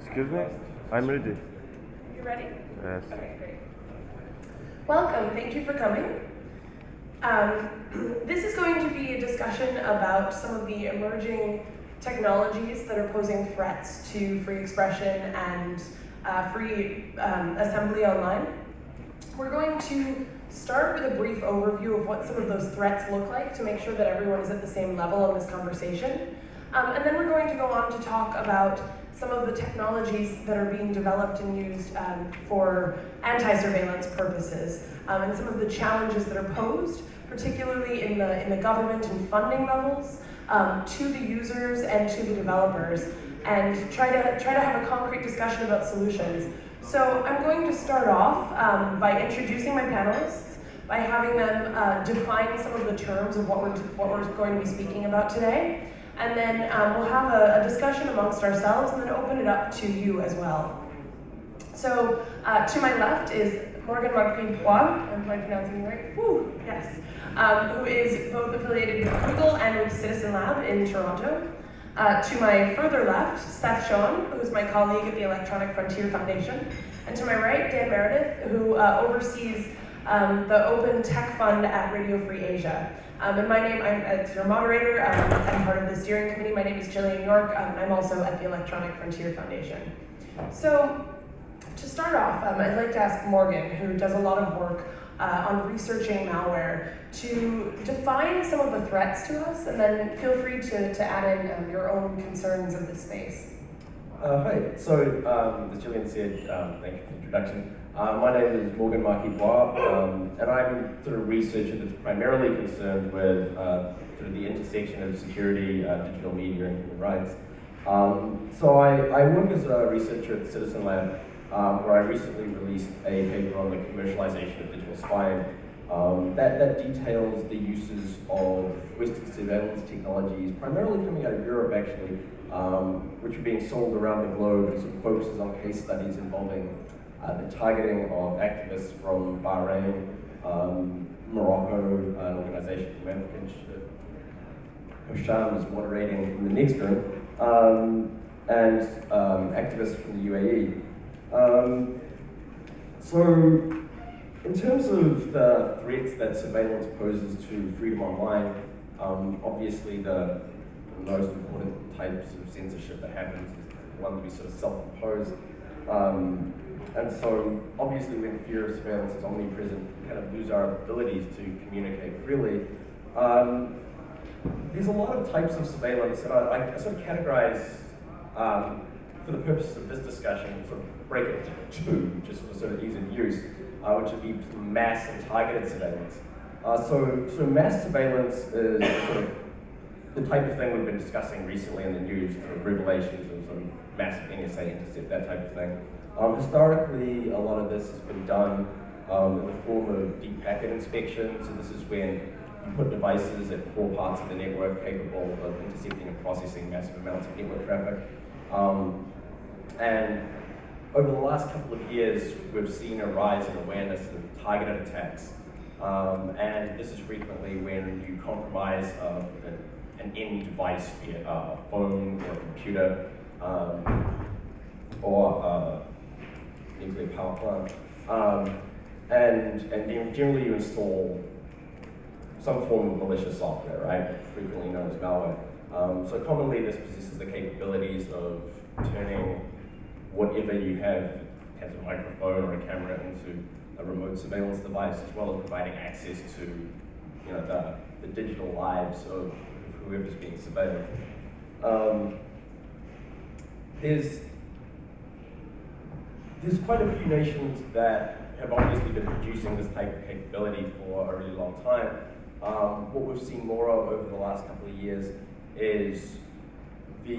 Excuse me? I'm ready. You ready? Yes. Okay, great. Welcome, thank you for coming. This is going to be a discussion about some of the emerging technologies that are posing threats to free expression and free assembly online. We're going to start with a brief overview of what some of those threats look like to make sure that everyone is at the same level in this conversation. And then we're going to go on to talk about some of the technologies that are being developed and used for anti-surveillance purposes, and some of the challenges that are posed, particularly in the government and funding levels, to the users and to the developers, and try to have a concrete discussion about solutions. So I'm going to start off by introducing my panelists, by having them define some of the terms of what we're going to be speaking about today. And then we'll have a discussion amongst ourselves and then open it up to you as well. So to my left is Morgan Marquis-Bois, am I pronouncing it right? Woo, yes. Who is both affiliated with Google and with Citizen Lab in Toronto. To my further left, Seth Sean, who's my colleague at the Electronic Frontier Foundation. And to my right, Dan Meredith, who oversees the Open Tech Fund at Radio Free Asia. And my name, as your moderator, I'm part of the steering committee. My name is Jillian York. I'm also at the Electronic Frontier Foundation. So to start off, I'd like to ask Morgan, who does a lot of work on researching malware, to define some of the threats to us, and then feel free to add in your own concerns of this space. Hi, so as Jillian said, thank you for the introduction. My name is Morgan Marquis-Bois, and I'm sort of a researcher that's primarily concerned with sort of the intersection of security, digital media, and human rights. So I work as a researcher at the Citizen Lab, where I recently released a paper on the commercialization of digital spying that details the uses of Western surveillance technologies, primarily coming out of Europe actually, which are being sold around the globe, and sort of focuses on case studies involving the targeting of activists from Bahrain, Morocco, an organization from Africa, Hosham is moderating in the next room, and activists from the UAE. So, in terms of the threats that surveillance poses to freedom online, obviously the most important types of censorship that happens is the one that we sort of self-impose. And so, obviously, when fear of surveillance is omnipresent, we kind of lose our abilities to communicate freely. There's a lot of types of surveillance, and I sort of categorize, for the purposes of this discussion, sort of break it into two, just for sort of ease of use, which would be mass and targeted surveillance. So mass surveillance is sort of the type of thing we've been discussing recently in the news, sort of revelations of sort of massive NSA intercept, that type of thing. Historically, a lot of this has been done in the form of deep packet inspection. So this is when you put devices at core parts of the network capable of intercepting and processing massive amounts of network traffic. And over the last couple of years, we've seen a rise in awareness of targeted attacks. And this is frequently when you compromise an end device, be it a phone or a computer, or nuclear power plant, and then generally you install some form of malicious software, right? Frequently known as malware. So commonly this possesses the capabilities of turning whatever you have as a microphone or a camera into a remote surveillance device, as well as providing access to, the digital lives of whoever's being surveilled. There's quite a few nations that have obviously been producing this type of capability for a really long time. What we've seen more of over the last couple of years is the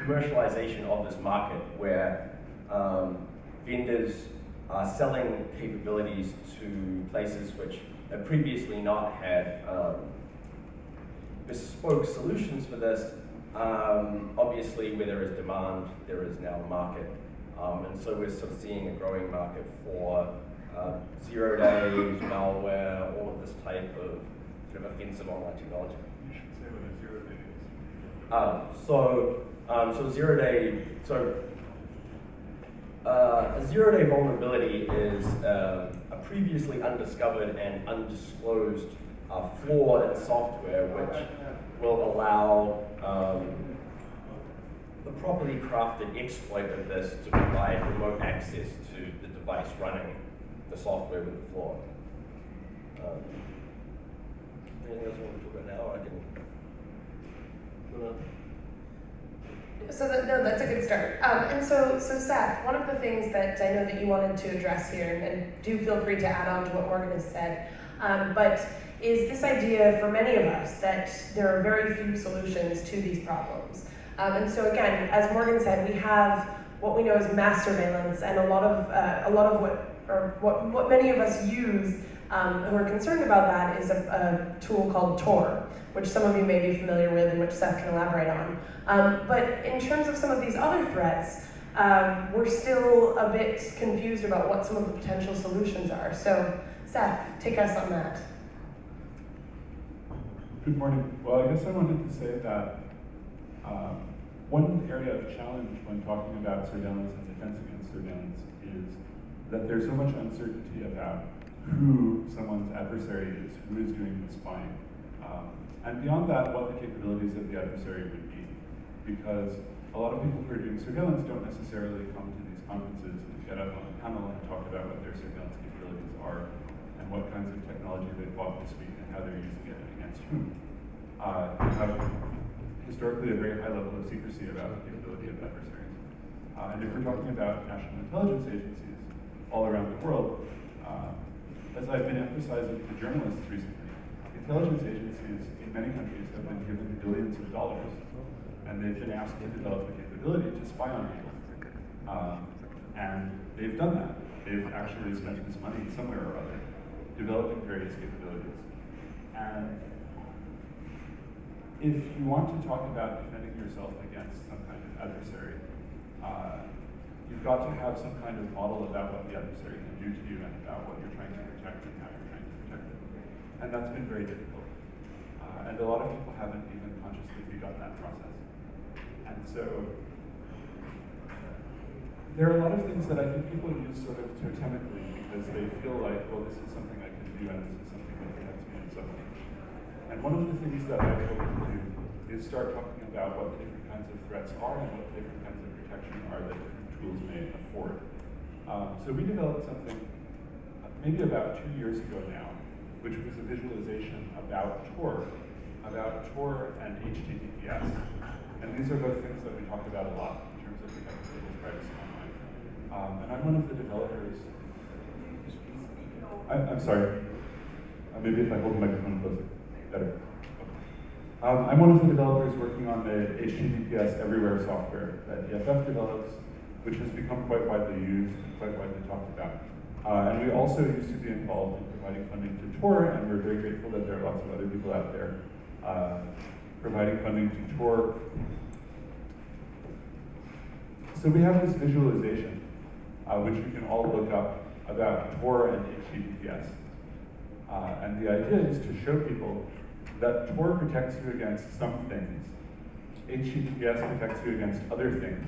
commercialization of this market, where vendors are selling capabilities to places which have previously not had bespoke solutions for this. Obviously, where there is demand, there is now a market. And so we're sort of seeing a growing market for 0 days, malware, all of this type of sort of offensive online technology. You should say what a 0 day is. So 0 day, so A zero-day vulnerability is a previously undiscovered and undisclosed flaw in software which will allow the properly crafted exploit of this to provide remote access to the device running the software with the flaw. Anything else you want to talk about now? I can. No, that's a good start. And so Seth, one of the things that I know that you wanted to address here, and do feel free to add on to what Morgan has said, but is this idea for many of us that there are very few solutions to these problems. And so again, as Morgan said, we have what we know as mass surveillance, and a lot of what many of us use who are concerned about that is a tool called Tor, which some of you may be familiar with and which Seth can elaborate on. But in terms of some of these other threats, we're still a bit confused about what some of the potential solutions are. So Seth, take us on that. Good morning. Well, I guess I wanted to say that one area of challenge when talking about surveillance and defense against surveillance is that there's so much uncertainty about who someone's adversary is, who is doing the spying. And beyond that, what the capabilities of the adversary would be. Because a lot of people who are doing surveillance don't necessarily come to these conferences and get up on a panel and talk about what their surveillance capabilities are and what kinds of technology they've bought this week and how they're using it and against whom. You have historically a very high level of secrecy about the capability of adversaries. And if we're talking about national intelligence agencies all around the world, as I've been emphasizing to journalists recently, intelligence agencies in many countries have been given billions of dollars, and they've been asked to develop the capability to spy on people. And they've done that. They've actually spent this money somewhere or other developing various capabilities. And if you want to talk about defending yourself against some kind of adversary, you've got to have some kind of model about what the adversary can do to you and about what you're trying to protect and how you're trying to protect it. And that's been very difficult. And a lot of people haven't even consciously begun that process. And so there are a lot of things that I think people use sort of totemically because they feel like, well, this is something I can do and this is something that protects me in some way. And one of the things that I hope to do is start talking about what the different kinds of threats are and what the different kinds of protection are that different tools may afford. So we developed something maybe about 2 years ago now, which was a visualization about Tor and HTTPS. And these are both things that we talk about a lot in terms of protecting people's privacy online. And I'm one of the developers. I'm sorry. Maybe if I hold the microphone closer, better. Okay. I'm one of the developers working on the HTTPS Everywhere software that EFF develops, which has become quite widely used and quite widely talked about. And we also used to be involved in providing funding to Tor, and we're very grateful that there are lots of other people out there providing funding to Tor. So we have this visualization, which you can all look up, about Tor and HTTPS. And the idea is to show people that Tor protects you against some things, HTTPS protects you against other things,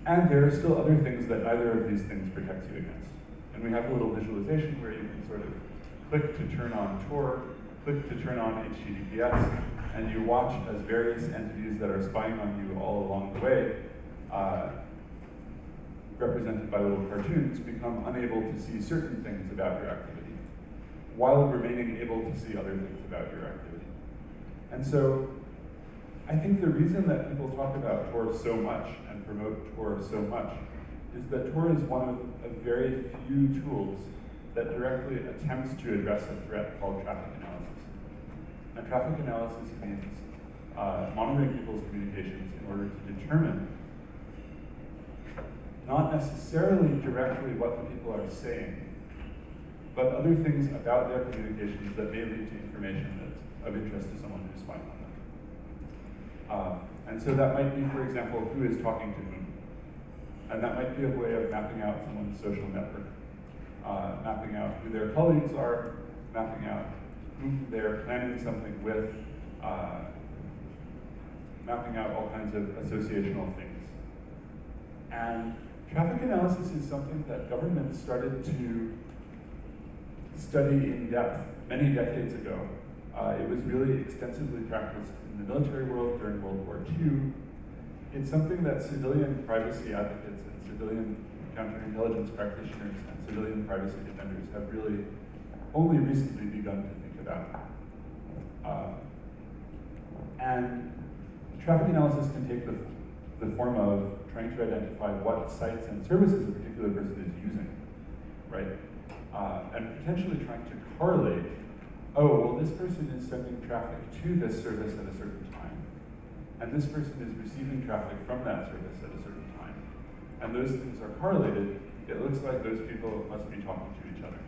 and there are still other things that neither of these things protects you against. And we have a little visualization where you can sort of click to turn on Tor, click to turn on HTTPS, and you watch as various entities that are spying on you all along the way, represented by little cartoons, become unable to see certain things about your activity, while remaining able to see other things about your activity. And so, I think the reason that people talk about Tor so much and promote Tor so much is that Tor is one of a very few tools that directly attempts to address a threat called traffic analysis. And traffic analysis means monitoring people's communications in order to determine not necessarily directly what the people are saying, but other things about their communications that may lead to information that's of interest to someone who's spying on them. And so that might be, for example, who is talking to whom. And that might be a way of mapping out someone's social network, mapping out who their colleagues are, mapping out who they're planning something with, mapping out all kinds of associational things. And Traffic analysis is something that governments started to study in depth many decades ago. It was really extensively practiced in the military world during World War II. It's something that civilian privacy advocates and civilian counterintelligence practitioners and civilian privacy defenders have really only recently begun to think about. And traffic analysis can take the form of trying to identify what sites and services a particular person is using, right? And potentially trying to correlate, oh, well, this person is sending traffic to this service at a certain time, and this person is receiving traffic from that service at a certain time. And those things are correlated. It looks like those people must be talking to each other.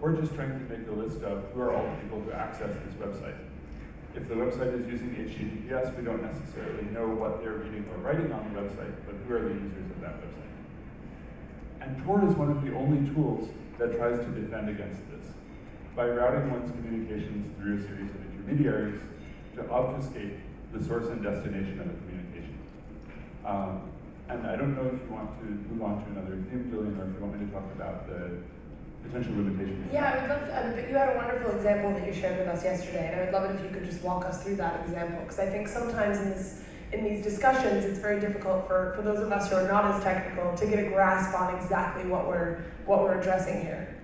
Or just trying to make a list of who are all the people who access this website. If the website is using HTTPS, we don't necessarily know what they're reading or writing on the website, but who are the users of that website. And Tor is one of the only tools that tries to defend against this by routing one's communications through a series of intermediaries to obfuscate the source and destination of a communication. And I don't know if you want to move on to another theme, Julian, or if you want me to talk about the potential limitations. Yeah, I would love to, you had a wonderful example that you shared with us yesterday, and I would love it if you could just walk us through that example, because I think sometimes in these discussions, it's very difficult for those of us who are not as technical to get a grasp on exactly what we're addressing here.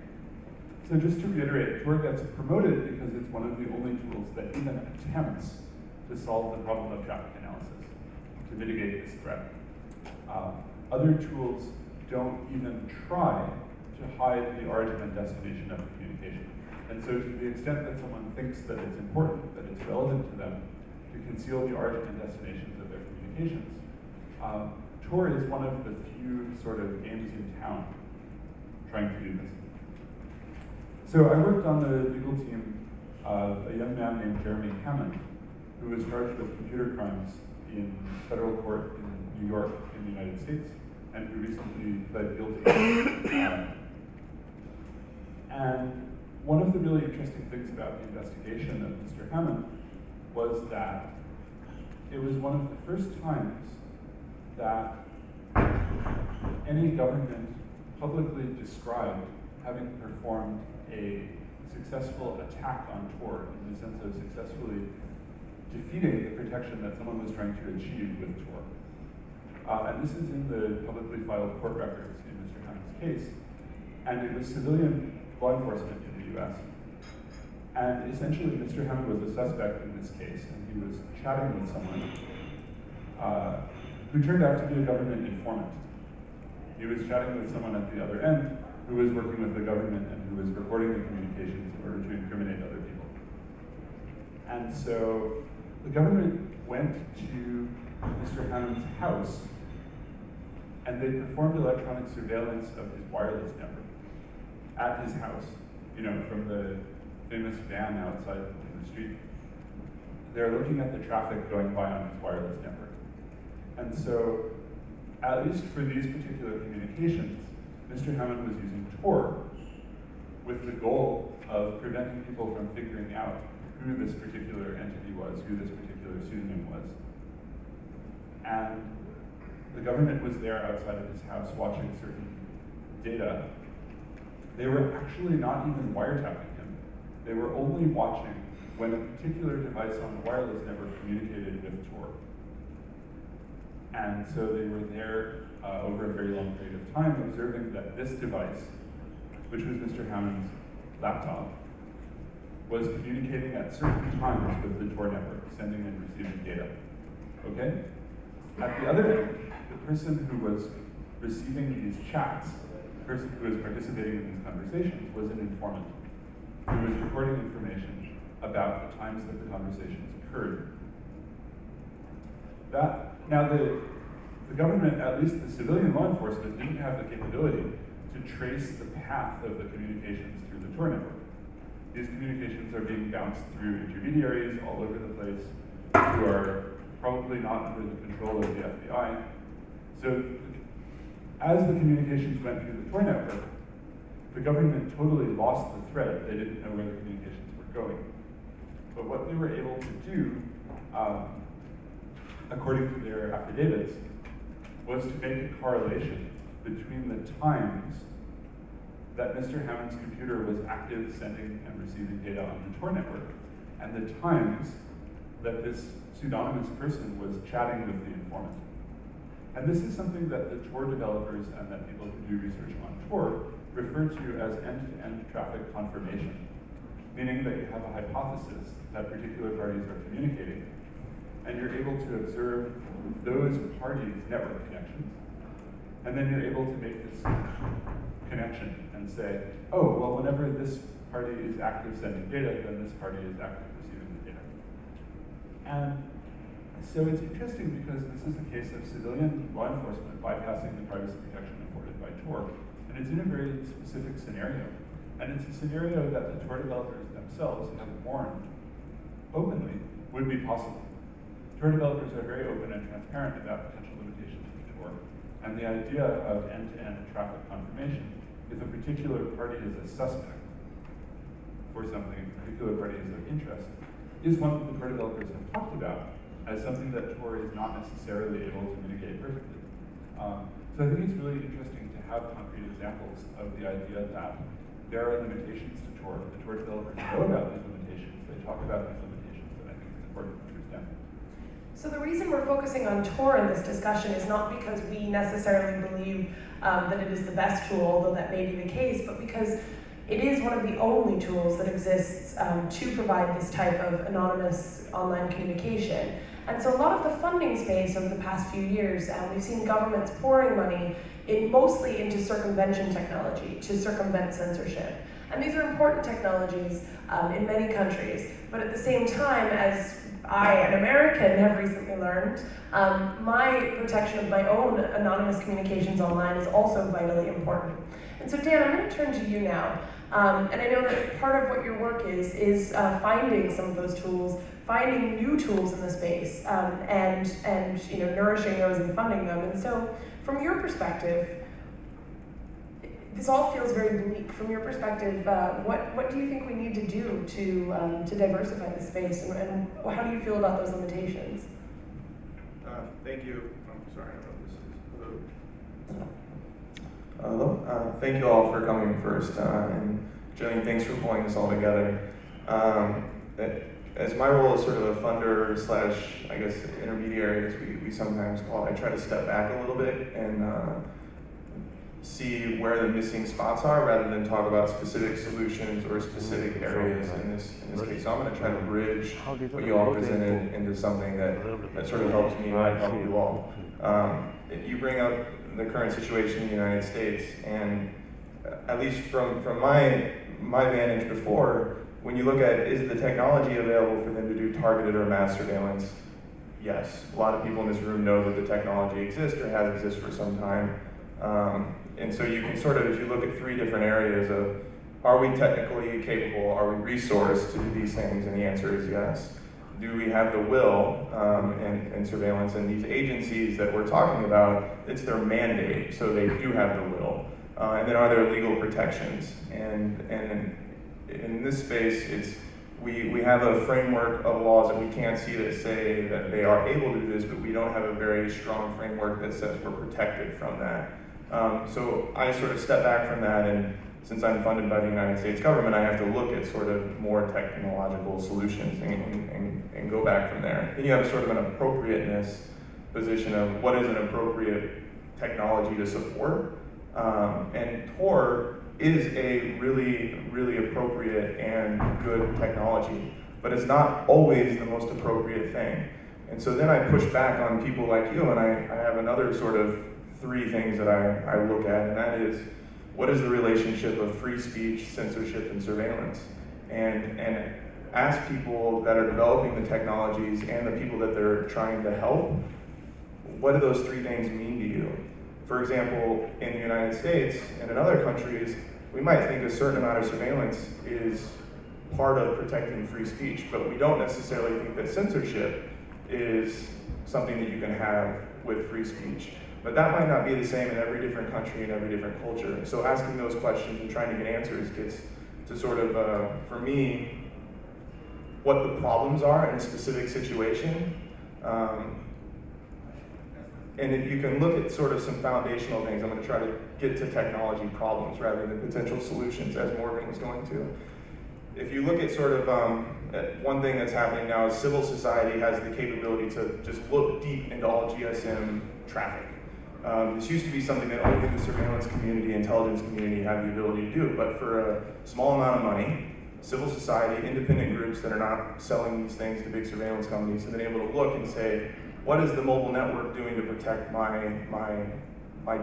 So just to reiterate, Tor gets promoted because it's one of the only tools that even attempts to solve the problem of traffic analysis, to mitigate this threat. Other tools don't even try to hide the origin and destination of the communication. And so to the extent that someone thinks that it's important, that it's relevant to them, to conceal the origin and destinations of their communications, Tor is one of the few sort of games in town trying to do this. So I worked on the legal team of a young man named Jeremy Hammond, who was charged with computer crimes in federal court in New York in the United States, and who recently pled guilty. And one of the really interesting things about the investigation of Mr. Hammond was that it was one of the first times that any government publicly described having performed a successful attack on Tor in the sense of successfully defeating the protection that someone was trying to achieve with Tor. And this is in the publicly filed court records in Mr. Hammond's case. And it was civilian law enforcement in the US. And essentially, Mr. Hammond was a suspect in this case, and he was chatting with someone who turned out to be a government informant. He was chatting with someone at the other end who was working with the government and who was recording the communications in order to incriminate other people. And so the government went to Mr. Hammond's house, and they performed electronic surveillance of his wireless network at his house, you know, from the famous van outside in the street. They're looking at the traffic going by on his wireless network. And so, at least for these particular communications, Mr. Hammond was using Tor with the goal of preventing people from figuring out who this particular entity was, who this particular pseudonym was. And the government was there outside of his house watching certain data. They were actually not even wiretapping him. They were only watching when a particular device on the wireless network communicated with Tor. And so they were there over a very long period of time observing that this device, which was Mr. Hammond's laptop, was communicating at certain times with the Tor network, sending and receiving data. Okay? At the other end, the person who was receiving these chats, the person who was participating in these conversations, was an informant who was recording information about the times that the conversations occurred. Now the government, at least the civilian law enforcement, didn't have the capability to trace the path of the communications through the Tor network. These communications are being bounced through intermediaries all over the place who are probably not under the control of the FBI. So as the communications went through the Tor network, the government totally lost the thread. They didn't know where the communications were going. But what they were able to do, according to their affidavits, was to make a correlation between the times that Mr. Hammond's computer was active sending and receiving data on the Tor network and the times that this pseudonymous person was chatting with the informant. And this is something that the Tor developers and that people who do research on Tor refer to as end-to-end traffic confirmation, meaning that you have a hypothesis that particular parties are communicating, and you're able to observe those parties' network connections, and then you're able to make this connection and say, oh, well, whenever this party is active sending data, then this party is active receiving the data. And so it's interesting because this is a case of civilian law enforcement bypassing the privacy protection afforded by Tor, and it's in a very specific scenario. And it's a scenario that the Tor developers themselves have warned openly would be possible. Tor developers are very open and transparent about potential limitations of Tor, and the idea of end-to-end traffic confirmation, if a particular party is a suspect for something, a particular party is of interest, is one that the Tor developers have talked about as something that Tor is not necessarily able to mitigate perfectly. So I think it's really interesting to have concrete examples of the idea that there are limitations to Tor. The Tor developers know about these limitations. They talk about these limitations, and I think it's important to understand. So the reason we're focusing on Tor in this discussion is not because we necessarily believe that it is the best tool, although that may be the case, but because it is one of the only tools that exists to provide this type of anonymous online communication. And so a lot of the funding space over the past few years, we've seen governments pouring money mostly into circumvention technology to circumvent censorship. And these are important technologies in many countries, but at the same time, as I, an American, have recently learned, my protection of my own anonymous communications online is also vitally important. And so Dan, I'm going to turn to you now. And I know that part of what your work is finding some of those tools, finding new tools in the space, and nourishing those and funding them. And so, from your perspective, this all feels very bleak. From your perspective, what do you think we need to do to diversify the space, and how do you feel about those limitations? Thank you. I'm sorry, I don't know if this is hello. Thank you all for coming first, and Jillian, thanks for pulling this all together. As my role as sort of a funder / I guess intermediary, as we sometimes call it, I try to step back a little bit and see where the missing spots are rather than talk about specific solutions or specific areas in this case. So I'm going to try to bridge what you all presented into something that sort of helps me and help you all. You bring up the current situation in the United States, and at least from my vantage before, when you look at is the technology available for them to do targeted or mass surveillance, yes. A lot of people in this room know that the technology exists or has existed for some time. And so you can sort of, if you look at three different areas of, are we technically capable, are we resourced to do these things? And the answer is yes. Do we have the will and surveillance? And these agencies that we're talking about, it's their mandate, so they do have the will. And then are there legal protections? And in this space, we have a framework of laws that we can't see that say that they are able to do this, but we don't have a very strong framework that says we're protected from that. So I sort of step back from that, and since I'm funded by the United States government, I have to look at sort of more technological solutions and go back from there. Then you have sort of an appropriateness position of what is an appropriate technology to support. And Tor is a really, really appropriate and good technology, but it's not always the most appropriate thing. And so then I push back on people like you, and I have another sort of three things that I look at, and that is, what is the relationship of free speech, censorship, and surveillance? And ask people that are developing the technologies and the people that they're trying to help, what do those three things mean to you? For example, in the United States and in other countries, we might think a certain amount of surveillance is part of protecting free speech, but we don't necessarily think that censorship is something that you can have with free speech. But that might not be the same in every different country and every different culture. So asking those questions and trying to get answers gets to sort of, for me, what the problems are in a specific situation. And if you can look at sort of some foundational things, I'm going to try to get to technology problems rather than potential solutions, as Morgan was going to. If you look at sort of one thing that's happening now is civil society has the capability to just look deep into all GSM traffic. This used to be something that only the surveillance community, intelligence community had the ability to do, but for a small amount of money, civil society, independent groups that are not selling these things to big surveillance companies have been able to look and say, what is the mobile network doing to protect my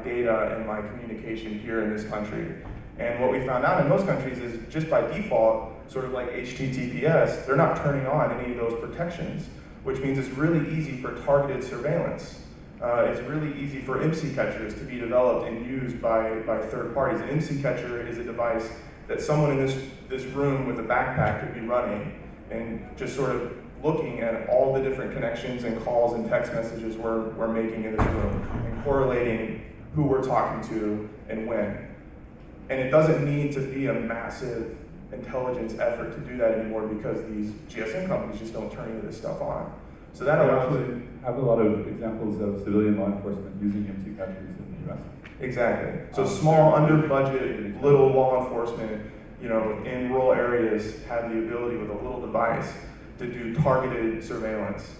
data and my communication here in this country? And what we found out in most countries is just by default, sort of like HTTPS, they're not turning on any of those protections, which means it's really easy for targeted surveillance. It's really easy for IMSI catchers to be developed and used by third parties. An IMSI catcher is a device that someone in this room with a backpack could be running and just sort of looking at all the different connections and calls and text messages we're making in this room and correlating who we're talking to and when. And it doesn't need to be a massive intelligence effort to do that anymore because these GSM companies just don't turn any of this stuff on. So that allows we actually have a lot of examples of civilian law enforcement using IMSI catchers in the US. Exactly. So small, under budget, little law enforcement, in rural areas have the ability with a little device to do targeted surveillance.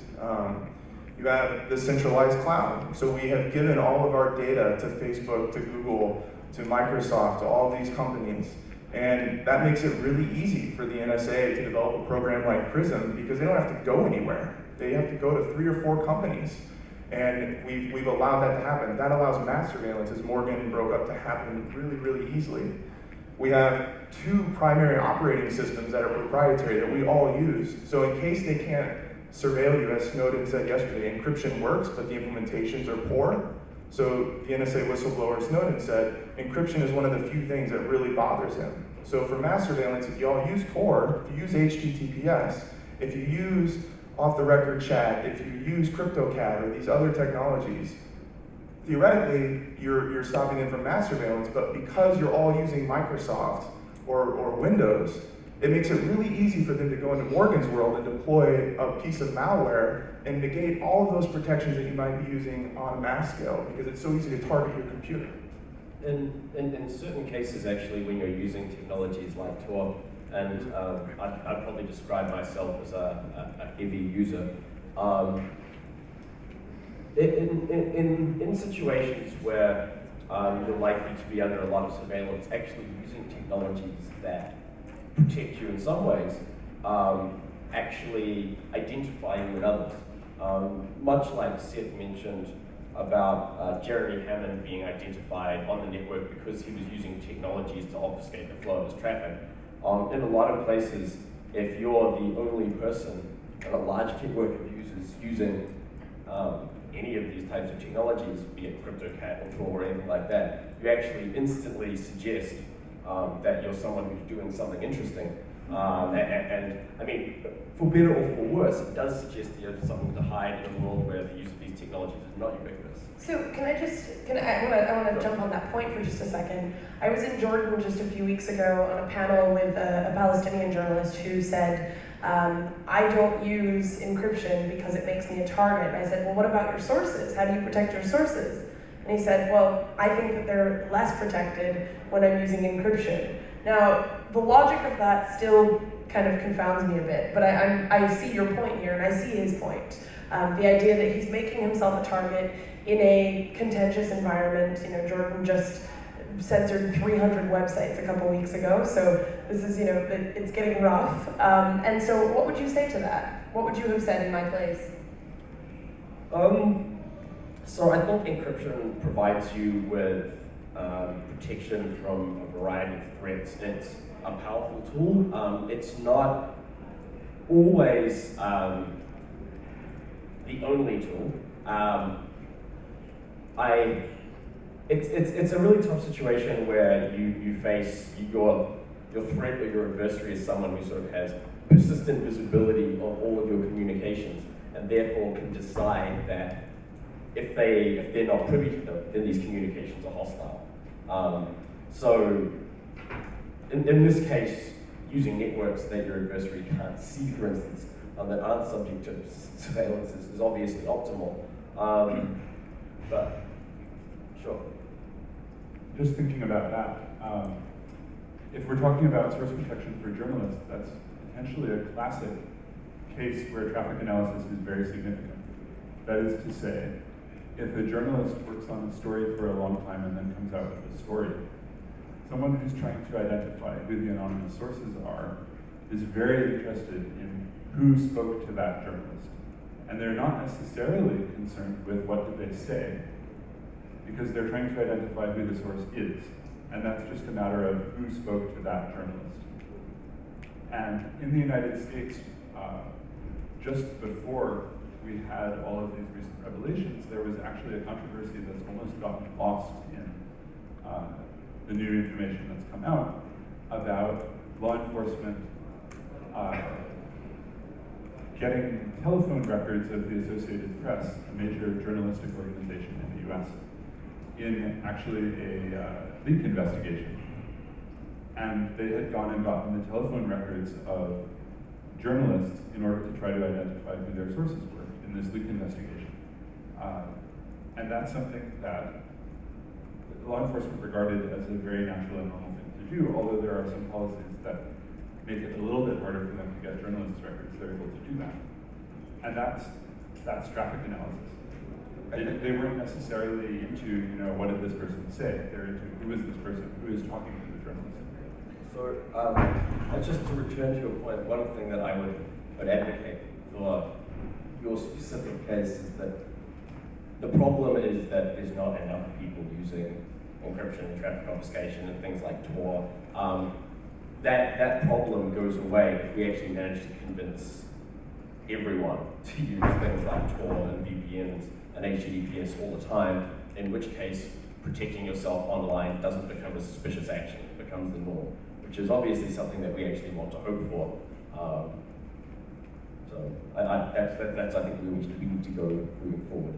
You have the centralized cloud. So we have given all of our data to Facebook, to Google, to Microsoft, to all these companies. And that makes it really easy for the NSA to develop a program like PRISM because they don't have to go anywhere. They have to go to 3 or 4 companies. And we've allowed that to happen. That allows mass surveillance, as Morgan broke up, to happen really, really easily. We have 2 primary operating systems that are proprietary that we all use. So in case they can't surveil you, as Snowden said yesterday, encryption works, but the implementations are poor. So the NSA whistleblower Snowden said, encryption is one of the few things that really bothers him. So for mass surveillance, if you all use Tor, if you use HTTPS, if you use off-the-record chat, if you use CryptoCat or these other technologies, theoretically, you're stopping them from mass surveillance, but because you're all using Microsoft or Windows, it makes it really easy for them to go into Morgan's world and deploy a piece of malware and negate all of those protections that you might be using on a mass scale, because it's so easy to target your computer. In certain cases, actually, when you're using technologies like Tor, and I'd probably describe myself as a heavy user, in situations where you're likely to be under a lot of surveillance, actually using technologies that protect you in some ways, actually identify you in others. Much like Seth mentioned about Jeremy Hammond being identified on the network because he was using technologies to obfuscate the flow of his traffic. In a lot of places, if you're the only person in a large network of users using any of these types of technologies, be it CryptoCat or Tor or anything like that, you actually instantly suggest that you're someone who's doing something interesting. And I mean, for better or for worse, it does suggest that you have something to hide in a world where the use of these technologies is not ubiquitous. So I want to jump on that point for just a second. I was in Jordan just a few weeks ago on a panel with a Palestinian journalist who said, I don't use encryption because it makes me a target. And I said, well, what about your sources? How do you protect your sources? And he said, well, I think that they're less protected when I'm using encryption. Now, the logic of that still kind of confounds me a bit, but I see your point here, and I see his point. The idea that he's making himself a target in a contentious environment. Jordan just censored 300 websites a couple weeks ago, so this is, it's getting rough. And so what would you say to that? What would you have said in my place? So I think encryption provides you with protection from a variety of threats. It's a powerful tool. It's not always the only tool. It's a really tough situation where you face your threat or your adversary is someone who sort of has persistent visibility of all of your communications and therefore can decide that if they're not privy to them, then these communications are hostile. So in this case, using networks that your adversary can't see, for instance, that aren't subject to surveillance is obviously optimal. But, sure. Just thinking about that, if we're talking about source protection for journalists, that's potentially a classic case where traffic analysis is very significant. That is to say, if a journalist works on a story for a long time and then comes out with a story, someone who's trying to identify who the anonymous sources are is very interested in who spoke to that journalist. And they're not necessarily concerned with what did they say, because they're trying to identify who the source is. And that's just a matter of who spoke to that journalist. And in the United States, just before we had all of these recent revelations, there was actually a controversy that's almost gotten lost in the new information that's come out about law enforcement getting telephone records of the Associated Press, a major journalistic organization in the US, in actually a leak investigation. And they had gone and gotten the telephone records of journalists in order to try to identify who their sources were in this leak investigation. And that's something that law enforcement regarded as a very natural and normal thing to do, although there are some policies that make it a little bit harder for them to get journalists' records, they're able to do that. And that's traffic analysis. They weren't necessarily into, what did this person say? They're into who is this person, who is talking to the journalist. So, just to return to your point, one thing that I would advocate for your specific case is that the problem is that there's not enough people using encryption and traffic obfuscation and things like Tor. That problem goes away if we actually manage to convince everyone to use things like Tor and VPNs and HTTPS all the time, in which case protecting yourself online doesn't become a suspicious action, it becomes the norm, which is obviously something that we actually want to hope for. So that's I think we need to go moving forward.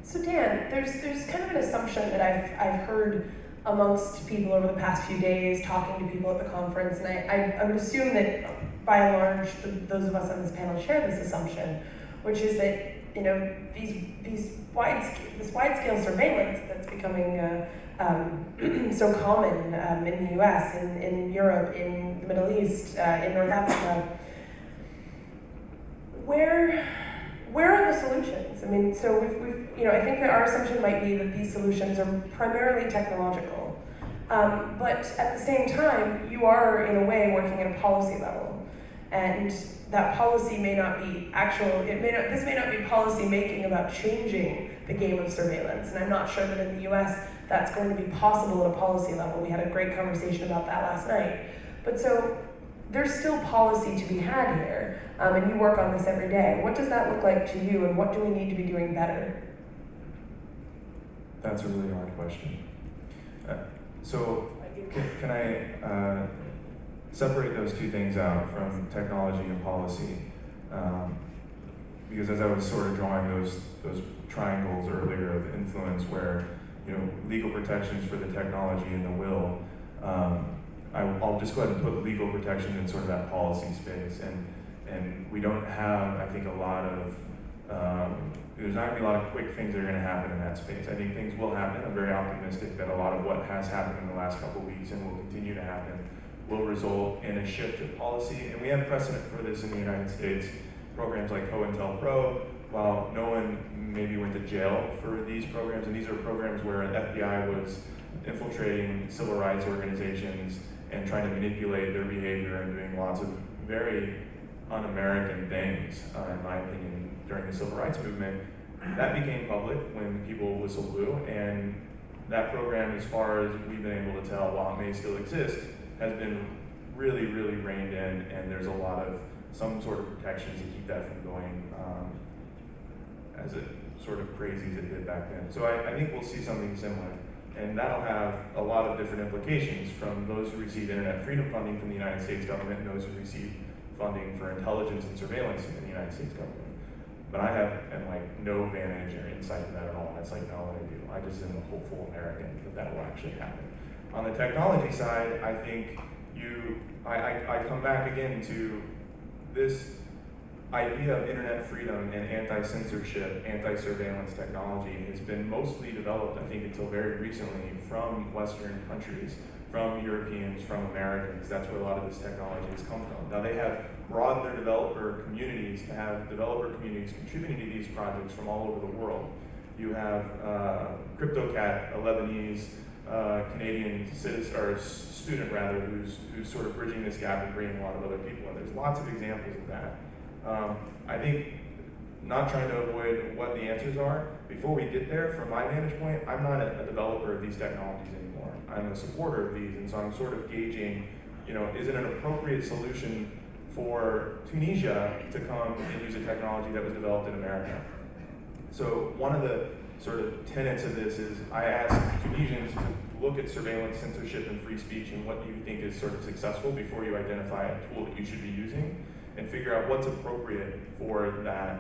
So Dan, there's kind of an assumption that I've heard amongst people over the past few days, talking to people at the conference, and I would assume that by and large those of us on this panel share this assumption, which is that this wide-scale surveillance that's becoming so common in the U.S., in Europe, in the Middle East, in North Africa. Where are the solutions? I mean, so I think that our assumption might be that these solutions are primarily technological, but at the same time, you are in a way working at a policy level, and that policy may not be this may not be policy making about changing the game of surveillance, and I'm not sure that in the US that's going to be possible at a policy level. We had a great conversation about that last night. But so there's still policy to be had here, and you work on this every day. What does that look like to you, and what do we need to be doing better? That's a really hard question. So can I separate those two things out from technology and policy? Because as I was sort of drawing those triangles earlier of influence where legal protections for the technology and the will, I'll just go ahead and put legal protection in sort of that policy space, and we don't have, I think, a lot of there's not going to be a lot of quick things that are going to happen in that space. I think things will happen. I'm very optimistic that a lot of what has happened in the last couple of weeks and will continue to happen will result in a shift of policy, and we have precedent for this in the United States. Programs like COINTELPRO, while no one maybe went to jail for these programs, and these are programs where the FBI was infiltrating civil rights organizations and trying to manipulate their behavior and doing lots of very un-American things, in my opinion, during the civil rights movement. That became public when people whistle blew, and that program, as far as we've been able to tell, while it may still exist, has been really, really reined in, and there's a lot of some sort of protections to keep that from going as sort of crazy as it did back then. So I think we'll see something similar, and that'll have a lot of different implications from those who receive internet freedom funding from the United States government and those who receive funding for intelligence and surveillance in the United States government. But I have no advantage or insight to that at all. That's not what I do. I just am a hopeful American that will actually happen. On the technology side, I think I come back again to this idea of internet freedom and anti-censorship, anti-surveillance technology has been mostly developed, I think, until very recently from Western countries, from Europeans, from Americans. That's where a lot of this technology has come from. Now they have broadened their developer communities to have developer communities contributing to these projects from all over the world. You have CryptoCat, a Lebanese Canadian citizen, or student rather, who's sort of bridging this gap and bringing a lot of other people in. There's lots of examples of that. I think, not trying to avoid what the answers are, before we get there, from my vantage point, I'm not a developer of these technologies anymore. I'm a supporter of these, and so I'm sort of gauging, is it an appropriate solution for Tunisia to come and use a technology that was developed in America? So one of the sort of tenets of this is I ask Tunisians to look at surveillance, censorship, and free speech and what you think is sort of successful before you identify a tool that you should be using, and figure out what's appropriate for that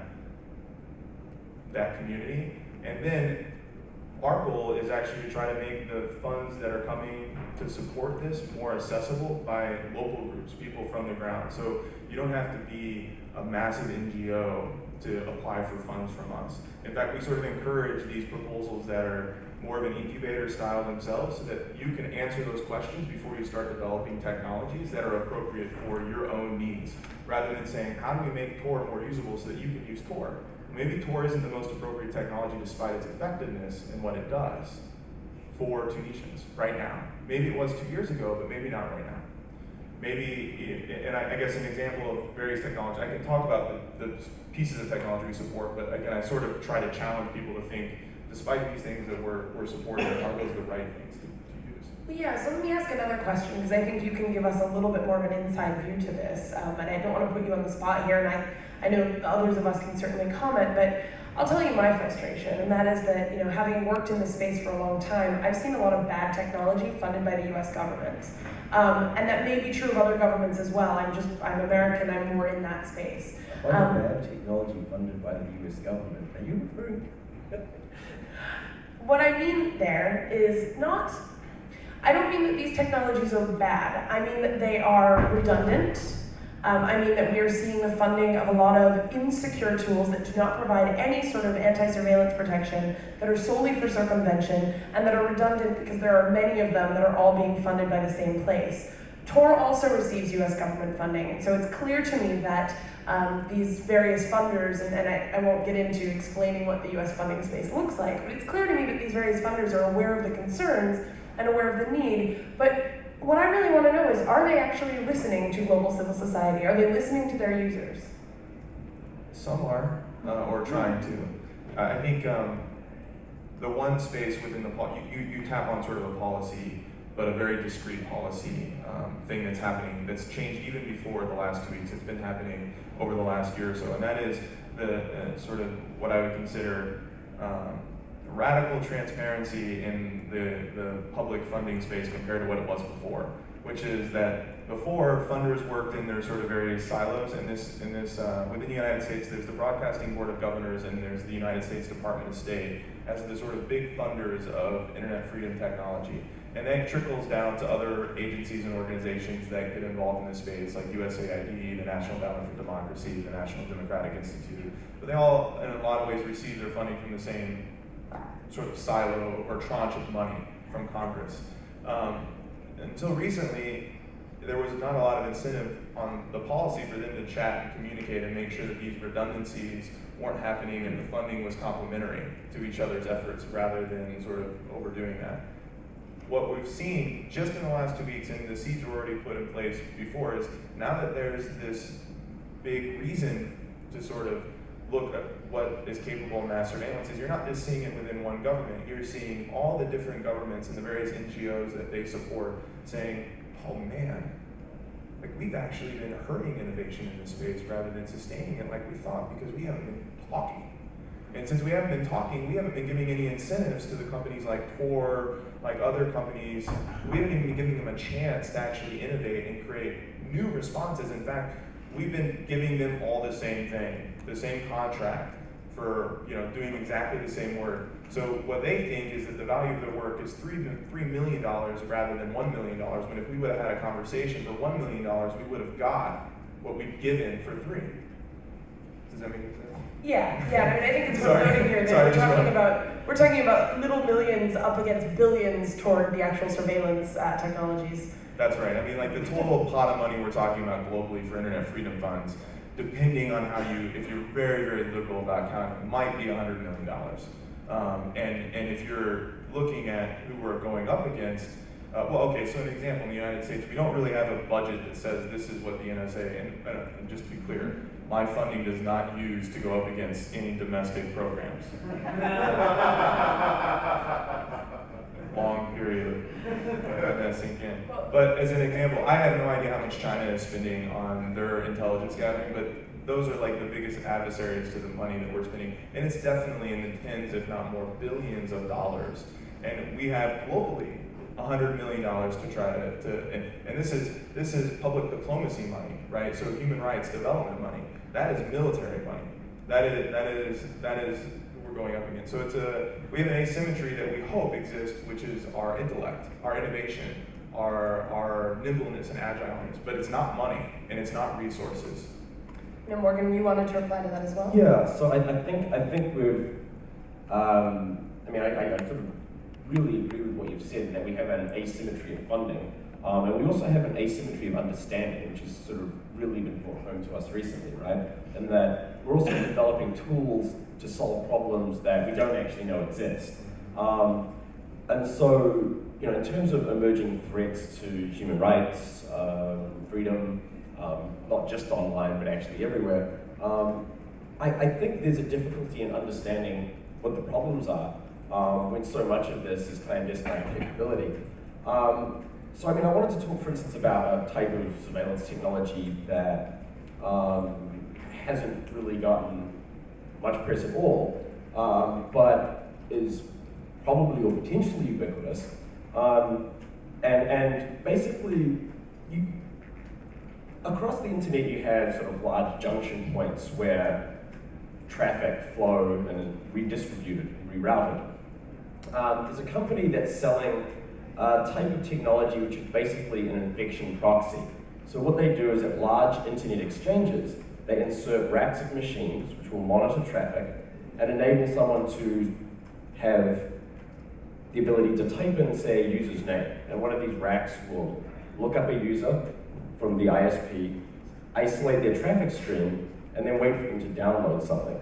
community. And then our goal is actually to try to make the funds that are coming to support this more accessible by local groups, people from the ground. So you don't have to be a massive NGO to apply for funds from us. In fact, we sort of encourage these proposals that are more of an incubator style themselves, so that you can answer those questions before you start developing technologies that are appropriate for your own needs, rather than saying, how do we make Tor more usable so that you can use Tor? Maybe Tor isn't the most appropriate technology despite its effectiveness and what it does for Tunisians right now. Maybe it was 2 years ago, but maybe not right now. Maybe, and I guess an example of various technology, I can talk about the pieces of technology we support, but again, I sort of try to challenge people to think, despite these things that we're supporting, are those the right things to use? Well, yeah, so let me ask another question, because I think you can give us a little bit more of an inside view to this, and I don't want to put you on the spot here, and I know others of us can certainly comment, but I'll tell you my frustration, and that is that, having worked in this space for a long time, I've seen a lot of bad technology funded by the US government. And that may be true of other governments as well. I'm American, I'm more in that space. Bad technology funded by the US government. Are you referring? What I mean there is I don't mean that these technologies are bad. I mean that they are redundant. I mean that we are seeing the funding of a lot of insecure tools that do not provide any sort of anti-surveillance protection, that are solely for circumvention, and that are redundant because there are many of them that are all being funded by the same place. Tor also receives US government funding, so it's clear to me that these various funders, and I won't get into explaining what the US funding space looks like, but it's clear to me that these various funders are aware of the concerns and aware of the need, but what I really want to know is, are they actually listening to global civil society? Are they listening to their users? Some are, or trying to. I think the one space within the you tap on sort of a policy, but a very discrete policy thing that's happening, that's changed even before the last 2 weeks. It's been happening over the last year or so, and that is the sort of what I would consider radical transparency in the public funding space compared to what it was before, which is that before, funders worked in their sort of various silos. Within the United States, there's the Broadcasting Board of Governors and there's the United States Department of State as the sort of big funders of internet freedom technology. And then trickles down to other agencies and organizations that get involved in this space, like USAID, the National Endowment for Democracy, the National Democratic Institute. But they all, in a lot of ways, receive their funding from the same sort of silo or tranche of money from Congress. Until recently, there was not a lot of incentive on the policy for them to chat and communicate and make sure that these redundancies weren't happening and the funding was complementary to each other's efforts rather than sort of overdoing that. What we've seen just in the last 2 weeks, and the seeds were already put in place before, is now that there's this big reason to sort of look at what is capable of mass surveillance, is you're not just seeing it within one government, you're seeing all the different governments and the various NGOs that they support saying, oh man, like we've actually been hurting innovation in this space rather than sustaining it like we thought, because we haven't been talking. And since we haven't been talking, we haven't been giving any incentives to the companies like Tor, like other companies. We haven't even been giving them a chance to actually innovate and create new responses. In fact, we've been giving them all the same thing, the same contract for doing exactly the same work. So what they think is that the value of their work is $3 million rather than $1 million, when if we would have had a conversation for $1 million, we would have got what we've given for $3 million. Does that make sense? Yeah, I mean, I think it's worth Sorry. noting here that Sorry, we're talking about little millions up against billions toward the actual surveillance technologies. That's right. I mean, like the total pot of money we're talking about globally for internet freedom funds, depending on how if you're very, very liberal about counting, might be $100 million. And if you're looking at who we're going up against, okay, so an example, in the United States, we don't really have a budget that says this is what the NSA, and just to be clear, my funding does not use to go up against any domestic programs. Long period, let that sink in. But as an example, I have no idea how much China is spending on their intelligence gathering, but those are like the biggest adversaries to the money that we're spending. And it's definitely in the tens, if not more, billions of dollars. And we have globally $100 million to try and this is public diplomacy money, right? So human rights development money. That is military money. That is who we're going up against. So we have an asymmetry that we hope exists, which is our intellect, our innovation, our nimbleness and agileness. But it's not money and it's not resources. Now, Morgan, you wanted to reply to that as well? Yeah. So I think we've. I sort of really agree with what you've said, that we have an asymmetry of funding, and we also have an asymmetry of understanding, which has sort of really been brought home to us recently, right? And that we're also developing tools to solve problems that we don't actually know exist. And so, in terms of emerging threats to human rights, freedom, not just online, but actually everywhere, I think there's a difficulty in understanding what the problems are when so much of this is clandestine capability. So I wanted to talk, for instance, about a type of surveillance technology that hasn't really gotten much press at all, but is probably or potentially ubiquitous. And basically, across the internet you have sort of large junction points where traffic flow and is redistributed and rerouted. There's a company that's selling a type of technology which is basically an infection proxy. So what they do is at large internet exchanges, they insert racks of machines which will monitor traffic and enable someone to have the ability to type in, say, a user's name. And one of these racks will look up a user from the ISP, isolate their traffic stream, and then wait for them to download something.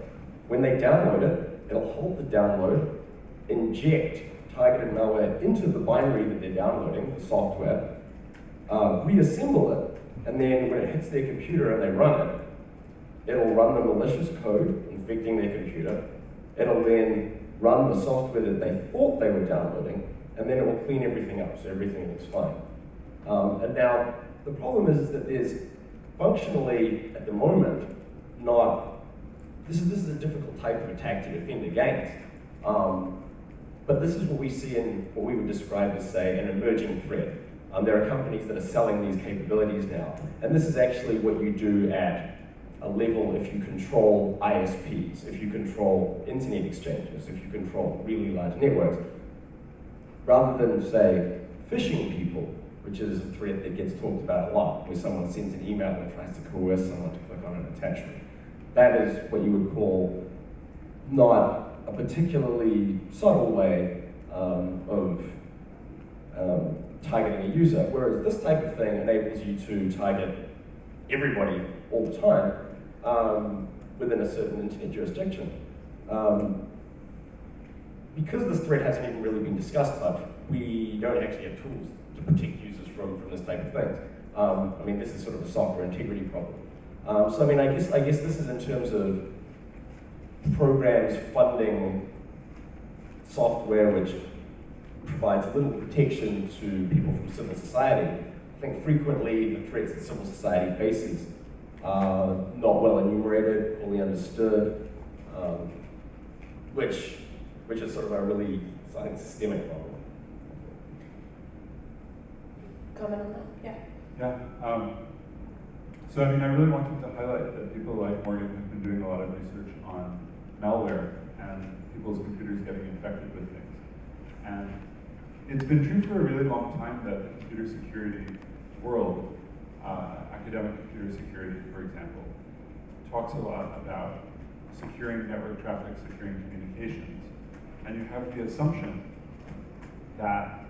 When they download it, it'll halt the download, inject targeted malware into the binary that they're downloading, the software, reassemble it, and then when it hits their computer and they run it, it'll run the malicious code infecting their computer. It'll then run the software that they thought they were downloading, and then it will clean everything up so everything looks fine. And now, the problem is that there's functionally, at the moment, this is a difficult type of attack to defend against. But this is what we see in what we would describe as, say, an emerging threat. There are companies that are selling these capabilities now. And this is actually what you do at a level if you control ISPs, if you control internet exchanges, if you control really large networks. Rather than, say, phishing people, which is a threat that gets talked about a lot, where someone sends an email and tries to coerce someone to click on an attachment. That is what you would call not a particularly subtle way of targeting a user, whereas this type of thing enables you to target everybody all the time within a certain internet jurisdiction. Because this threat hasn't even really been discussed much, we don't actually have tools to protect users from this type of thing. This is sort of a software integrity problem. I guess this is in terms of programs funding software which provides little protection to people from civil society. I think frequently the threats that civil society faces are not well enumerated, fully understood, which is sort of a really, I think, systemic problem. Comment on that? Yeah. Yeah. So I really wanted to highlight that people like Morgan have been doing a lot of research on malware and people's computers getting infected with things. And it's been true for a really long time that the computer security world, academic computer security, for example, talks a lot about securing network traffic, securing communications, and you have the assumption that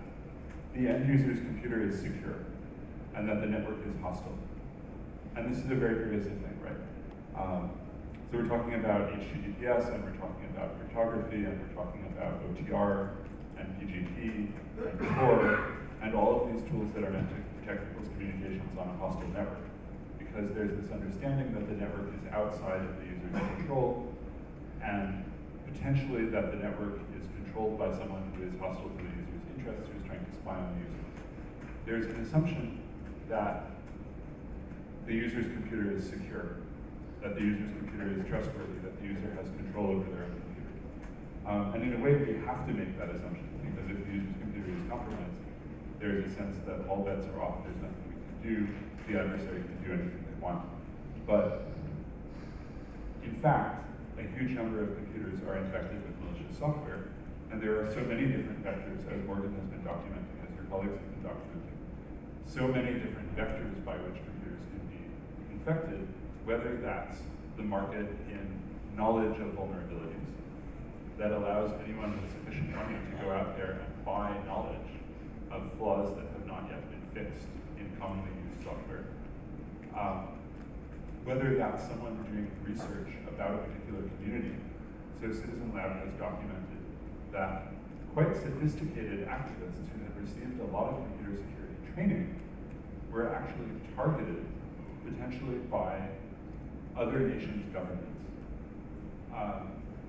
the end user's computer is secure and that the network is hostile. And this is a very pervasive thing, right? So we're talking about HTTPS, and we're talking about cryptography, and we're talking about OTR, and PGP, and Tor, and all of these tools that are meant to protect people's communications on a hostile network. Because there's this understanding that the network is outside of the user's control, and potentially that the network is controlled by someone who is hostile to the user's interests, who is trying to spy on the user. There's an assumption that the user's computer is secure, that the user's computer is trustworthy, that the user has control over their own computer. And in a way, we have to make that assumption, because if the user's computer is compromised, there is a sense that all bets are off, there's nothing we can do, the adversary can do anything they want. But in fact, a huge number of computers are infected with malicious software, and there are so many different vectors, as Morgan has been documenting, as your colleagues have been documenting, so many different vectors by which computers can be infected, whether that's the market in knowledge of vulnerabilities that allows anyone with sufficient money to go out there and buy knowledge of flaws that have not yet been fixed in commonly used software. Whether that's someone doing research about a particular community. So Citizen Lab has documented that quite sophisticated activists who have received a lot of computer security training were actually targeted potentially by other nations' governments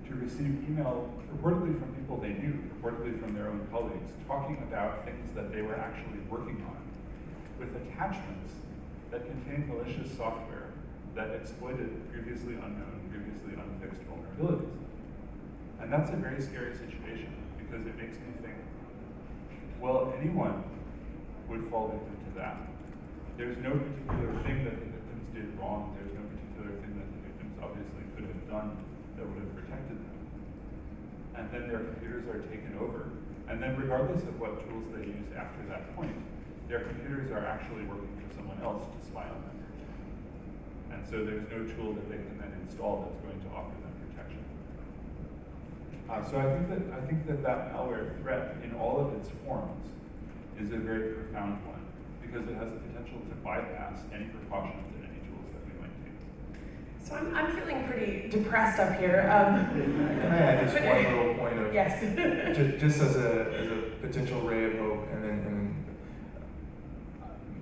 to receive email reportedly from people they knew, reportedly from their own colleagues, talking about things that they were actually working on with attachments that contained malicious software that exploited previously unknown, previously unfixed vulnerabilities. And that's a very scary situation because it makes me think, well, anyone would fall victim to that. There's no particular thing that the victims did wrong. There's no particular thing that the victims obviously could have done that would have protected them. And then their computers are taken over. And then regardless of what tools they use after that point, their computers are actually working for someone else to spy on them. And so there's no tool that they can then install that's going to offer them protection. So I think that malware threat in all of its forms is a very profound one because it has the potential to bypass any precautions and any tools that we might take. So I'm feeling pretty depressed up here. Can I add just one little point of yes, just as a potential ray of hope, and then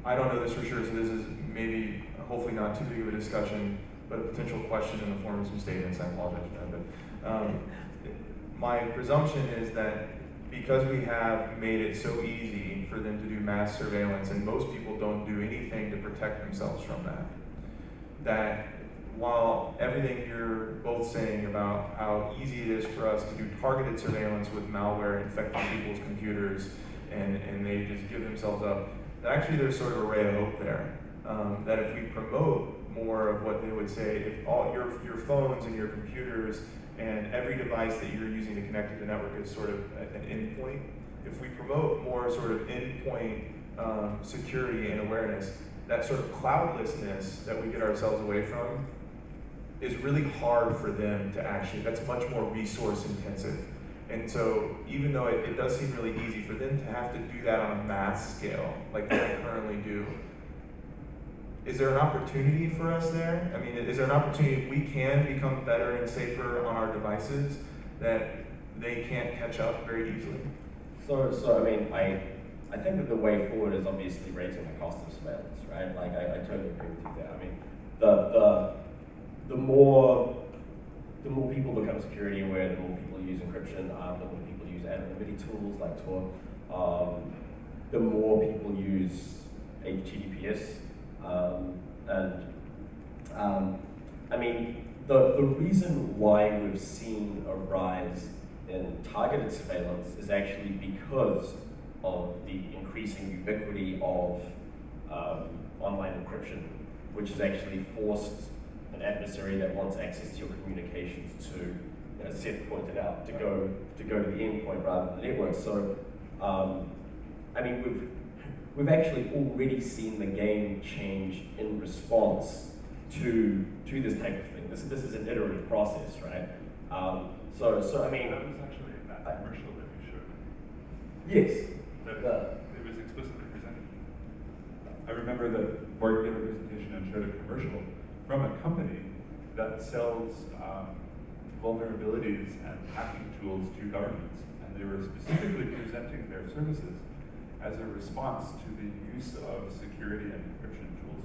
I don't know this for sure, so this is maybe hopefully not too big of a discussion, but a potential question in the form of some statements. I apologize for that, but my presumption is that because we have made it so easy for them to do mass surveillance, and most people don't do anything to protect themselves from that, that while everything you're both saying about how easy it is for us to do targeted surveillance with malware infecting people's computers and they just give themselves up, that actually there's sort of a ray of hope there. That if we promote more of what they would say, if all your phones and your computers and every device that you're using to connect to the network is sort of an endpoint, if we promote more sort of endpoint security and awareness, that sort of cloudlessness that we get ourselves away from is really hard for them to actually, that's much more resource intensive. And so even though it does seem really easy for them to have to do that on a mass scale, like they currently do, is there an opportunity for us there? I mean, is there an opportunity if we can become better and safer on our devices that they can't catch up very easily? So I mean, I think that the way forward is obviously raising the cost of surveillance, right? Like I totally agree with you there. I mean, the more people become security aware, the more people use encryption, the more people use anonymity tools like Tor, the more people use HTTPS. I mean, the reason why we've seen a rise in targeted surveillance is actually because of the increasing ubiquity of online encryption, which has actually forced an adversary that wants access to your communications to, as Seth pointed out, to go to the endpoint rather than the network. So, I mean, we've actually already seen the game change in response to this type of thing. This is an iterative process, right? So I mean, That was actually in that commercial that you showed. yes. It was explicitly presented. I remember that Borg gave a presentation and showed a commercial from a company that sells vulnerabilities and hacking tools to governments. And they were specifically presenting their services as a response to the use of security and encryption tools.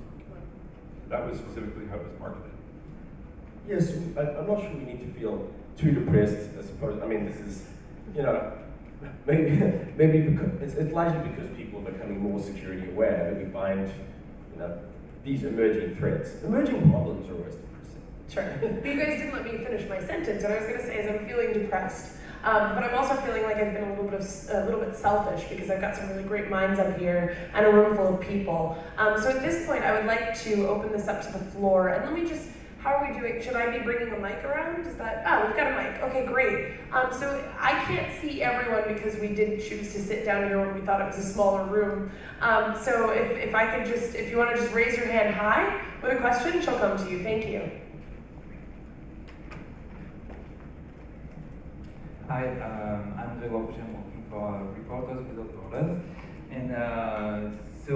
That was specifically how it was marketed. Yes, I'm not sure we need to feel too depressed, I suppose. I mean, this is, you know, maybe because, it's largely because people are becoming more security aware that we find, you know, these emerging threats. Emerging problems are always depressing. Sure. But you guys didn't let me finish my sentence. What I was going to say is I'm feeling depressed. But I'm also feeling like I've been a little bit selfish because I've got some really great minds up here and a room full of people. So at this point, I would like to open this up to the floor. And let me just, how are we doing? Should I be bringing a mic around? Is that, we've got a mic. Okay, great. So I can't see everyone because we did choose to sit down here when we thought it was a smaller room. So if I could just, if you want to just raise your hand high with a question, she'll come to you. Thank you. Hi, I'm the workshop working for Reporters Without Borders, and so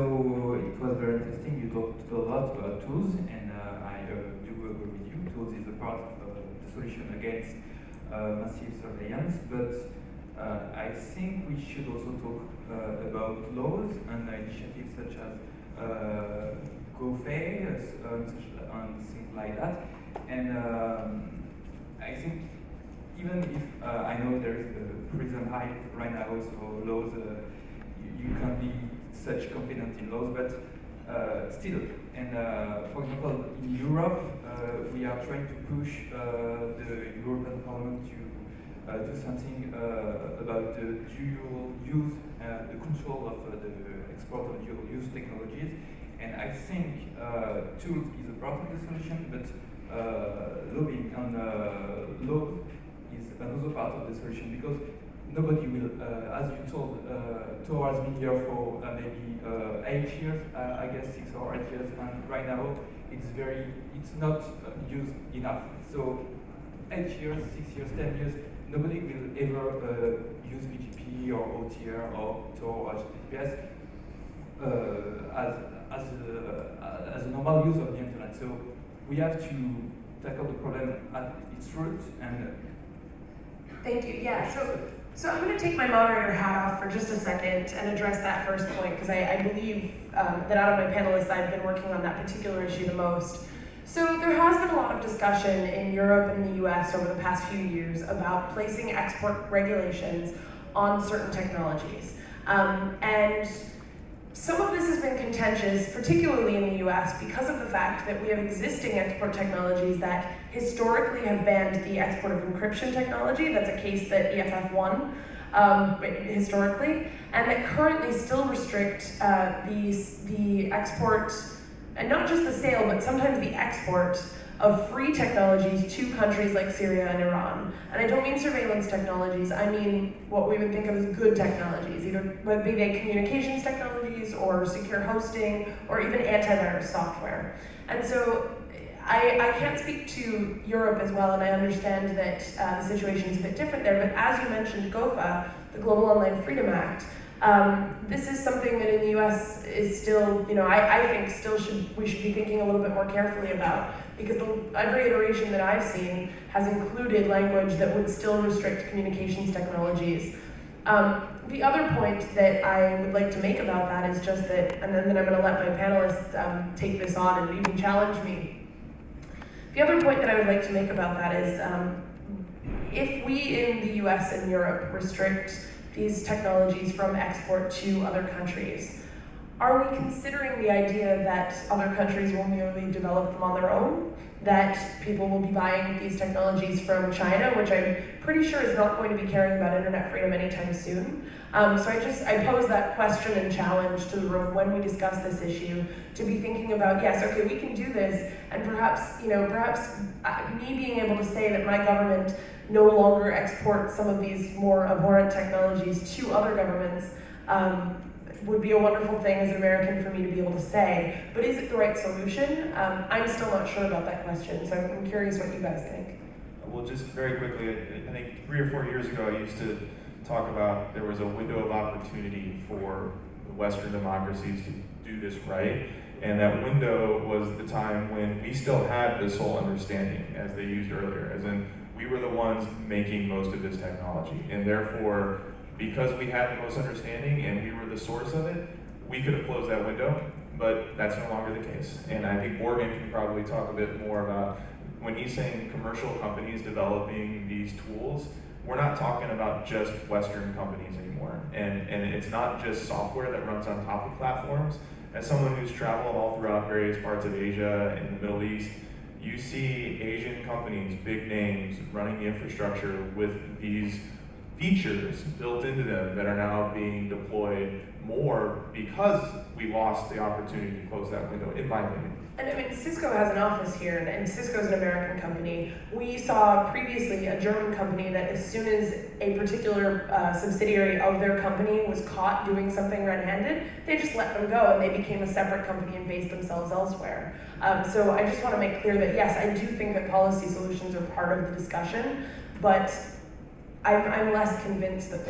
it was very interesting. You talked a lot about tools, and I do agree with you. Tools is a part of the solution against massive surveillance, but I think we should also talk about laws and initiatives such as GoFay and things like that. And I think even if I know there is a prison hype right now, so laws, you can't be such confident in laws, but still. And for example, in Europe, we are trying to push the European Parliament to do something about the dual use, the control of the export of dual use technologies. And I think tools is a part of the solution, but lobbying and laws is another part of the solution, because nobody will, as you told, towards me here for maybe 8 years, I guess 6 or 8 years, and right now it's not used enough. So 8 years, 6 years, 10 years, nobody will ever use BGP or OTR or Tor or HTTPS as a normal use of the internet. So we have to tackle the problem at its roots. And thank you. Yeah. So I'm going to take my moderator hat off for just a second and address that first point, because I believe that out of my panelists, I've been working on that particular issue the most. So there has been a lot of discussion in Europe and the US over the past few years about placing export regulations on certain technologies. And some of this has been contentious, particularly in the US, because of the fact that we have existing export technologies that historically have banned the export of encryption technology. That's a case that EFF won historically, and that currently still restrict the export, and not just the sale, but sometimes the export of free technologies to countries like Syria and Iran. And I don't mean surveillance technologies, I mean what we would think of as good technologies, either whether they communications technologies or secure hosting or even antivirus software. And so I can't speak to Europe as well, and I understand that the situation is a bit different there, but as you mentioned, GOFA, the Global Online Freedom Act, this is something that in the US is still, I think we should be thinking a little bit more carefully about, because every iteration that I've seen has included language that would still restrict communications technologies. The other point that I would like to make about that is just that, and then I'm going to let my panelists take this on and even challenge me. The other point that I would like to make about that is, if we in the US and Europe restrict these technologies from export to other countries, are we considering the idea that other countries will merely develop them on their own? That people will be buying these technologies from China, which I'm pretty sure is not going to be caring about internet freedom anytime soon. So I pose that question and challenge to the room when we discuss this issue, to be thinking about, yes, okay, we can do this, and perhaps me being able to say that my government no longer exports some of these more abhorrent technologies to other governments would be a wonderful thing as an American for me to be able to say, but is it the right solution? I'm still not sure about that question, so I'm curious what you guys think. Well, just very quickly, I think 3 or 4 years ago, I used to talk about there was a window of opportunity for the Western democracies to do this right, and that window was the time when we still had this whole understanding, as they used earlier, as in we were the ones making most of this technology, and therefore, because we had the most understanding and we were the source of it, we could have closed that window, but that's no longer the case. And I think Morgan can probably talk a bit more about when he's saying commercial companies developing these tools, we're not talking about just Western companies anymore. And it's not just software that runs on top of platforms. As someone who's traveled all throughout various parts of Asia and the Middle East, you see Asian companies, big names, running the infrastructure with these features built into them that are now being deployed more because we lost the opportunity to close that window, in my opinion. And I mean, Cisco has an office here, and Cisco's an American company. We saw previously a German company that as soon as a particular subsidiary of their company was caught doing something red-handed, they just let them go and they became a separate company and based themselves elsewhere. So I just want to make clear that yes, I do think that policy solutions are part of the discussion, but I'm less convinced that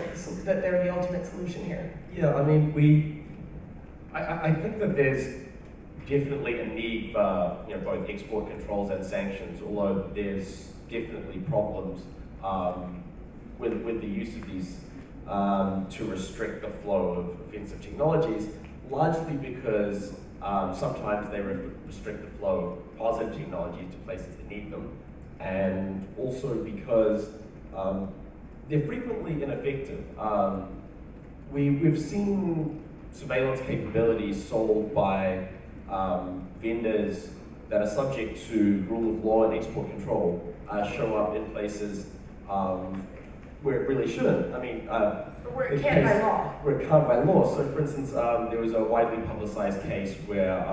they're the ultimate solution here. Yeah, I mean, I think that there's definitely a need for both export controls and sanctions, although there's definitely problems with the use of these to restrict the flow of offensive technologies, largely because sometimes they restrict the flow of positive technologies to places that need them, and also because they're frequently ineffective. We've seen surveillance capabilities sold by vendors that are subject to rule of law and export control show up in places where it really shouldn't. I mean, where it can't by law. Where it can't by law. So, for instance, there was a widely publicized case where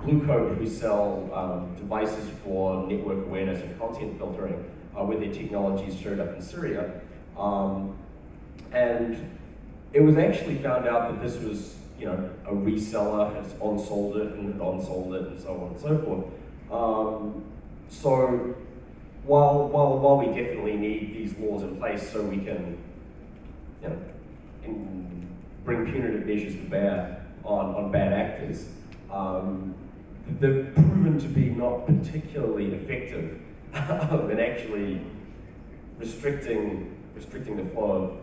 Blue Coat, who sell devices for network awareness and content filtering, where their technologies showed up in Syria, and it was actually found out that this was a reseller has on-sold it and on-sold it and so on and so forth. So while we definitely need these laws in place so we can bring punitive measures to bear on bad actors, they've proven to be not particularly effective in actually restricting the flow of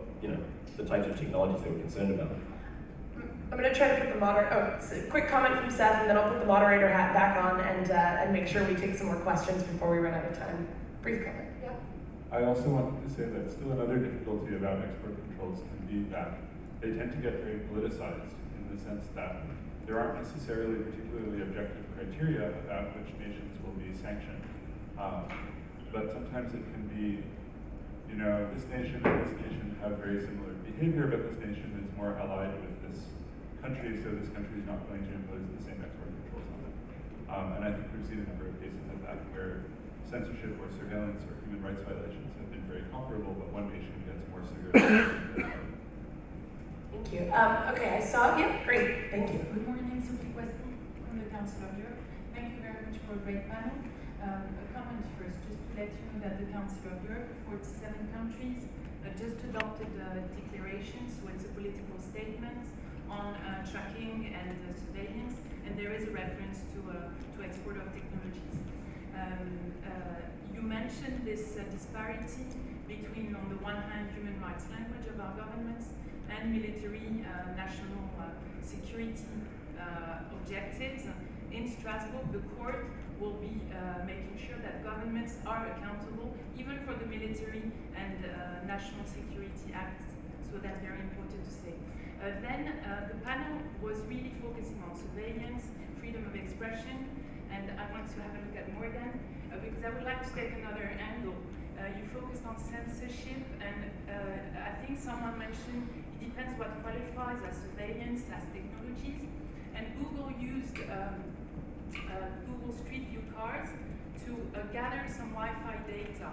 the types of technologies that we're concerned about. I'm going to try to put the quick comment from Seth, and then I'll put the moderator hat back on and make sure we take some more questions before we run out of time. Brief comment, yeah? I also wanted to say that still another difficulty about export controls can be that they tend to get very politicized in the sense that there aren't necessarily particularly objective criteria about which nations will be sanctioned. But sometimes it can be, this nation and this nation have very similar behavior, but this nation is more allied with this country, so this country is not going to impose the same export controls on it. And I think we've seen a number of cases of that where censorship or surveillance or human rights violations have been very comparable, but one nation gets more severe. Thank you. Okay, I saw, yeah, great, thank you. Good morning, Sophie Weston from the Council of Europe. Thank you very much for a great panel. A comment first, just to let you know that the Council of Europe, 47 countries, just adopted declarations, so it's a political statement on tracking and surveillance, and there is a reference to export of technologies. You mentioned this disparity between, on the one hand, human rights language of our governments and military national security objectives. In Strasbourg, the court will be making sure that governments are accountable even for the military and national security acts. So that's very important to say. Then the panel was really focusing on surveillance, freedom of expression, and I want to have a look at Morgan because I would like to take another angle. You focused on censorship, and I think someone mentioned it depends what qualifies as surveillance, as technologies, and Google used Google Street View cards to gather some Wi-Fi data.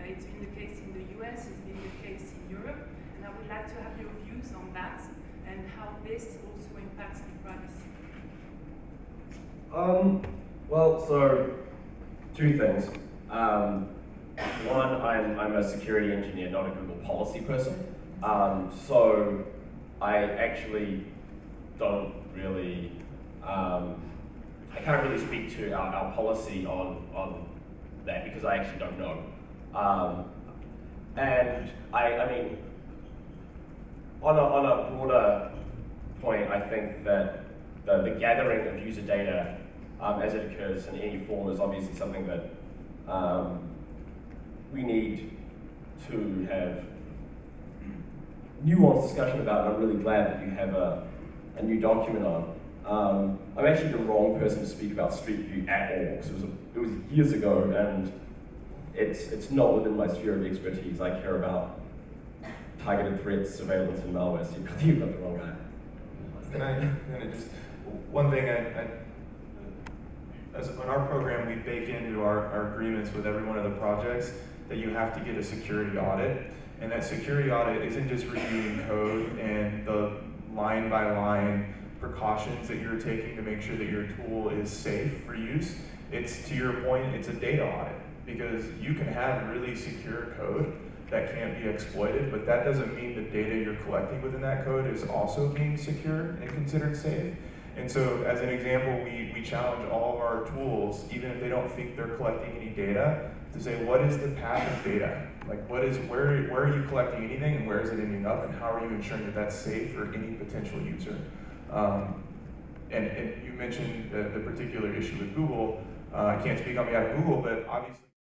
It's been the case in the US, it's been the case in Europe, and I would like to have your views on that and how how this also impacts on privacy? Well, so two things. One, I'm a security engineer, not a Google policy person. So I actually don't really, I can't really speak to our policy on that because I actually don't know. And I mean, on a broader point, I think that the gathering of user data as it occurs in any form is obviously something that we need to have nuanced discussion about, and I'm really glad that you have a new document on. I'm actually the wrong person to speak about Street View at all, because it was years ago, and it's not within my sphere of expertise. I care about targeted threats, surveillance, and malware, so you've got the wrong guy. And just one thing as in our program, we bake into our agreements with every one of the projects that you have to get a security audit. And that security audit isn't just reviewing code and the line-by-line precautions that you're taking to make sure that your tool is safe for use. It's, to your point, it's a data audit, because you can have really secure code that can't be exploited, but that doesn't mean the data you're collecting within that code is also being secure and considered safe. And so, as an example, we challenge all of our tools, even if they don't think they're collecting any data, to say, what is the path of data? Like, where are you collecting anything, and where is it ending up, and how are you ensuring that that's safe for any potential user? And you mentioned the particular issue with Google. I can't speak on behalf of Google, but obviously